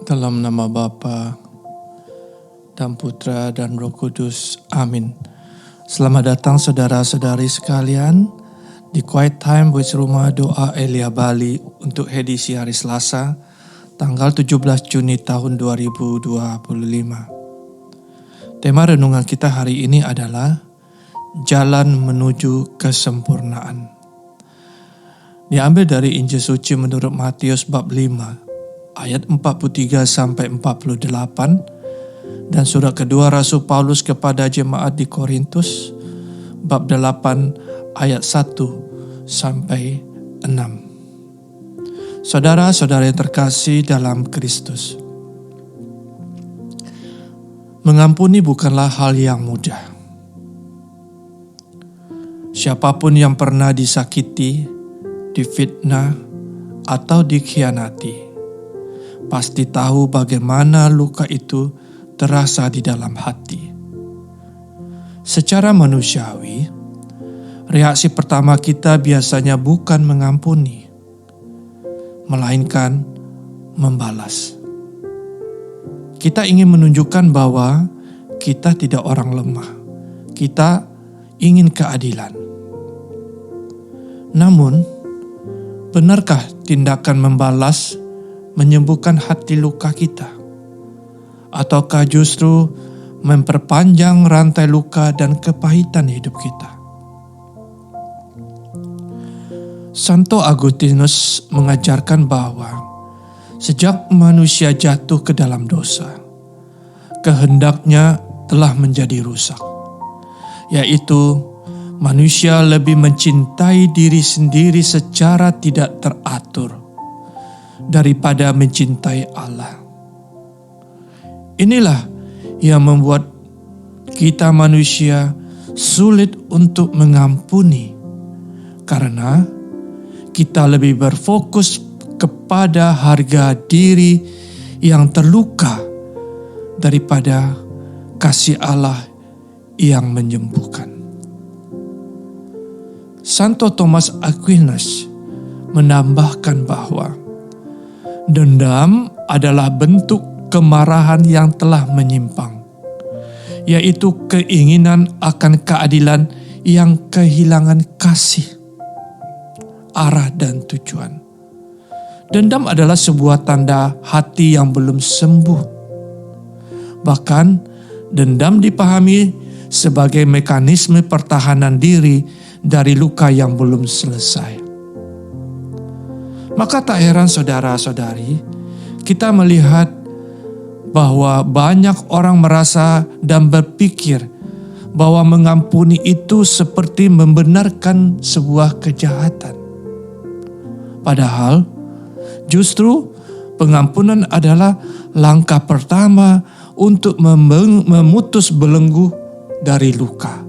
Dalam nama Bapa dan Putra dan Roh Kudus. Amin. Selamat datang saudara-saudari sekalian di Quiet Time Voice Rumah Doa Elia Bali untuk edisi hari Selasa, tanggal 17 Juni tahun 2025. Tema renungan kita hari ini adalah Jalan Menuju Kesempurnaan. Diambil dari Injil Suci menurut Matius bab 5. Ayat 43 sampai 48 dan surat kedua Rasul Paulus kepada jemaat di Korintus bab 8 ayat 1 sampai 6. Saudara-saudara yang terkasih dalam Kristus, mengampuni bukanlah hal yang mudah. Siapapun yang pernah disakiti, difitnah, atau dikhianati pasti tahu bagaimana luka itu terasa di dalam hati. Secara manusiawi, reaksi pertama kita biasanya bukan mengampuni, melainkan membalas. Kita ingin menunjukkan bahwa kita tidak orang lemah. Kita ingin keadilan. Namun, benarkah tindakan membalas menyembuhkan hati luka kita? Ataukah justru memperpanjang rantai luka dan kepahitan hidup kita? Santo Agustinus mengajarkan bahwa sejak manusia jatuh ke dalam dosa, kehendaknya telah menjadi rusak, yaitu manusia lebih mencintai diri sendiri secara tidak teratur daripada mencintai Allah. Inilah yang membuat kita manusia sulit untuk mengampuni, karena kita lebih berfokus kepada harga diri yang terluka daripada kasih Allah yang menyembuhkan. Santo Thomas Aquinas menambahkan bahwa dendam adalah bentuk kemarahan yang telah menyimpang, yaitu keinginan akan keadilan yang kehilangan kasih, arah dan tujuan. Dendam adalah sebuah tanda hati yang belum sembuh. Bahkan, dendam dipahami sebagai mekanisme pertahanan diri dari luka yang belum selesai. Maka tak heran saudara-saudari, kita melihat bahwa banyak orang merasa dan berpikir bahwa mengampuni itu seperti membenarkan sebuah kejahatan. Padahal justru pengampunan adalah langkah pertama untuk memutus belenggu dari luka.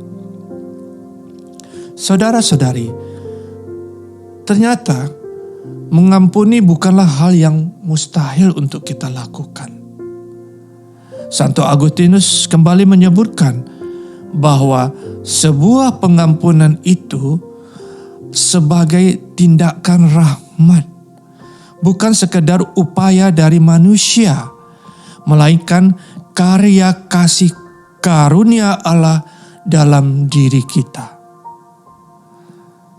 Saudara-saudari, ternyata mengampuni bukanlah hal yang mustahil untuk kita lakukan. Santo Agustinus kembali menyebutkan bahwa sebuah pengampunan itu sebagai tindakan rahmat, bukan sekedar upaya dari manusia, melainkan karya kasih karunia Allah dalam diri kita.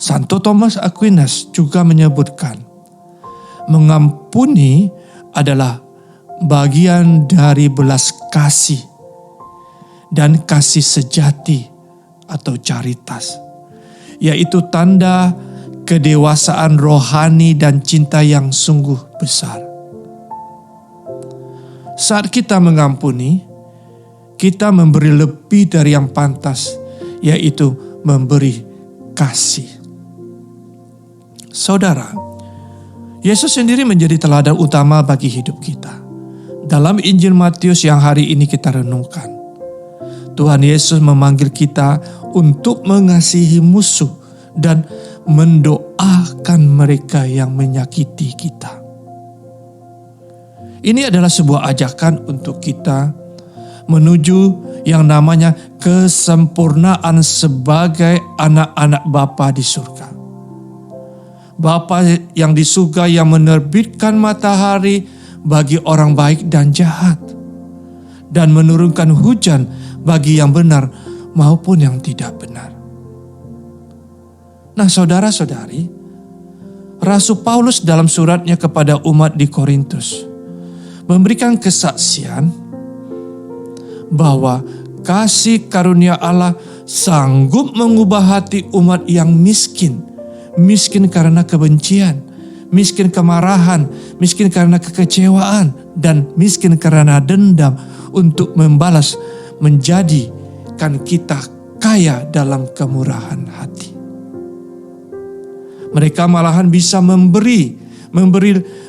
Santo Thomas Aquinas juga menyebutkan, mengampuni adalah bagian dari belas kasih dan kasih sejati atau caritas, yaitu tanda kedewasaan rohani dan cinta yang sungguh besar. Saat kita mengampuni, kita memberi lebih dari yang pantas, yaitu memberi kasih. Saudara, Yesus sendiri menjadi teladan utama bagi hidup kita. Dalam Injil Matius yang hari ini kita renungkan, Tuhan Yesus memanggil kita untuk mengasihi musuh dan mendoakan mereka yang menyakiti kita. Ini adalah sebuah ajakan untuk kita menuju yang namanya kesempurnaan sebagai anak-anak Bapa di surga. Bapa yang di surga yang menerbitkan matahari bagi orang baik dan jahat, dan menurunkan hujan bagi yang benar maupun yang tidak benar. Nah, saudara-saudari, Rasul Paulus dalam suratnya kepada umat di Korintus memberikan kesaksian bahwa kasih karunia Allah sanggup mengubah hati umat yang miskin. Miskin karena kebencian, miskin kemarahan, miskin karena kekecewaan, dan miskin karena dendam untuk membalas, menjadikan kita kaya dalam kemurahan hati. Mereka malahan bisa memberi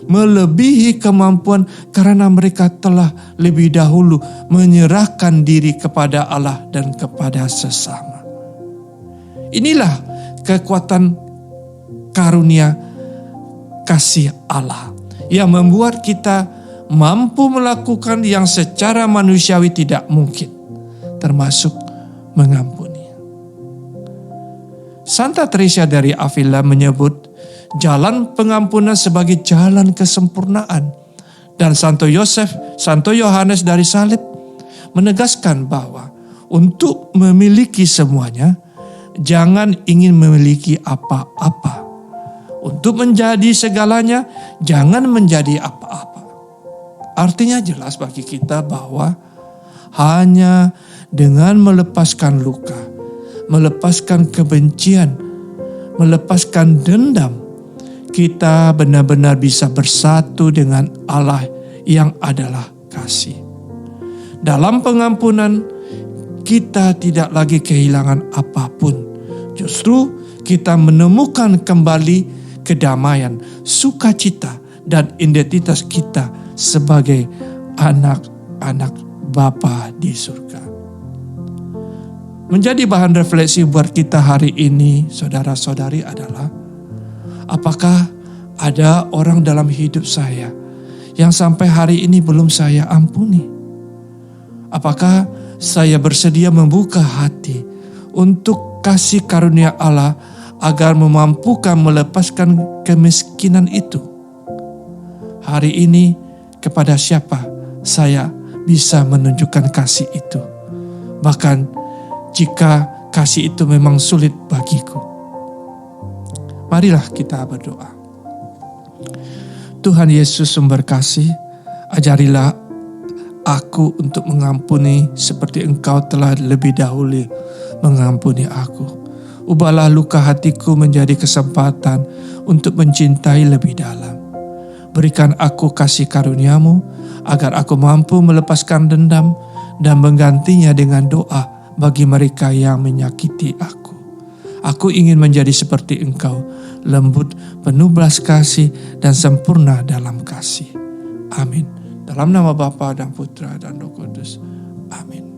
melebihi kemampuan karena mereka telah lebih dahulu menyerahkan diri kepada Allah dan kepada sesama. Inilah kekuatan karunia kasih Allah yang membuat kita mampu melakukan yang secara manusiawi tidak mungkin, termasuk mengampuni. Santa Teresa dari Avila menyebut jalan pengampunan sebagai jalan kesempurnaan, dan Santo Yohanes dari Salib menegaskan bahwa untuk memiliki semuanya, jangan ingin memiliki apa-apa. Untuk menjadi segalanya, jangan menjadi apa-apa. Artinya jelas bagi kita bahwa hanya dengan melepaskan luka, melepaskan kebencian, melepaskan dendam, kita benar-benar bisa bersatu dengan Allah yang adalah kasih. Dalam pengampunan, kita tidak lagi kehilangan apapun. Justru kita menemukan kembali kedamaian, sukacita, dan identitas kita sebagai anak-anak Bapa di surga. Menjadi bahan refleksi buat kita hari ini, saudara-saudari, adalah apakah ada orang dalam hidup saya yang sampai hari ini belum saya ampuni? Apakah saya bersedia membuka hati untuk kasih karunia Allah agar memampukan melepaskan kemiskinan itu? Hari ini kepada siapa saya bisa menunjukkan kasih itu? Bahkan jika kasih itu memang sulit bagiku. Marilah kita berdoa. Tuhan Yesus sumber kasih, ajarilah aku untuk mengampuni seperti Engkau telah lebih dahulu mengampuni aku. Ubahlah luka hatiku menjadi kesempatan untuk mencintai lebih dalam. Berikan aku kasih karunia-Mu agar aku mampu melepaskan dendam dan menggantinya dengan doa bagi mereka yang menyakiti aku. Aku ingin menjadi seperti Engkau, lembut, penuh belas kasih, dan sempurna dalam kasih. Amin. Dalam nama Bapa dan Putra dan Roh Kudus. Amin.